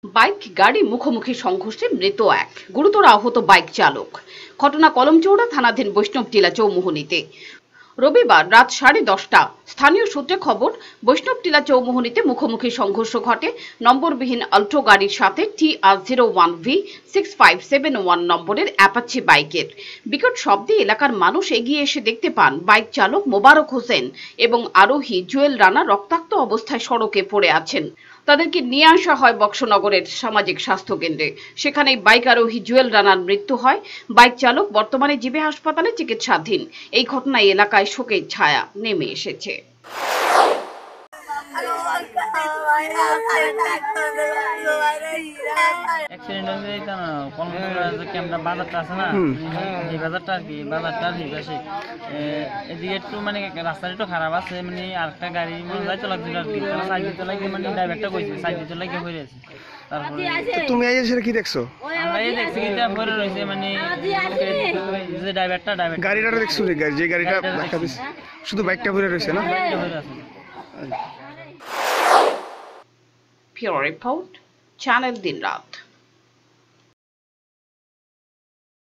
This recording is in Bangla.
বাইক গাড়ি মুখোমুখি সংঘর্ষে মৃত এক, গুরুতর আহত বাইক চালক। ঘটনা কলমচৌড়া থানাধীন বৈষ্ণবটিলা চৌমুহনীতে। রবিবার রাত 10:30 স্থানীয় সূত্রে খবর, বৈষ্ণবটিলা চৌমুহনীতে মুখোমুখি সংঘর্ষ ঘটে নম্বরবিহীন অল্টো গাড়ির সাথে TR01V6571 নম্বরের অ্যাপাচি বাইকের। বিকট শব্দে এলাকার মানুষ এগিয়ে এসে দেখতে পান বাইক চালক মোবারক হোসেন এবং আরোহী জুয়েল রানা রক্তাক্ত অবস্থায় সড়কে পড়ে আছেন। তাদেরকে নিয়ে আসা হয় বক্সনগরের সামাজিক স্বাস্থ্য কেন্দ্রে। সেখানেই বাইক আরোহী জুয়েল রানার মৃত্যু হয়। বাইক চালক বর্তমানে জিবি হাসপাতালে চিকিৎসাধীন। এই ঘটনায় এলাকায় শোকের ছায়া নেমে এসেছে। অ্যাক্সিডেন্ট হয়েছে এটা না ক্যামেরা বাজারটা আছে না, এই বাজারটা আর কি, বাজারটার পাশে এদিকে একটু মানে রাস্তাটা একটু খারাপ আছে, মানে আরেকটা গাড়ি মনে যাইতে লাগছিল আর কি, তারা সাইড দিতে লাগে, মানে ড্রাইভারটা কইছে সাইড দিতে লাগে হয়ে আছে। তারপরে তুমি এই এসে কি দেখছো? আমরা এই দেখছি কি পরে রয়েছে, মানে যে ড্রাইভারটা গাড়িটা দেখছো, যে গাড়িটা শুধু বাইকটা ভরে রয়েছে না? Pure Report, Channel Dinrat।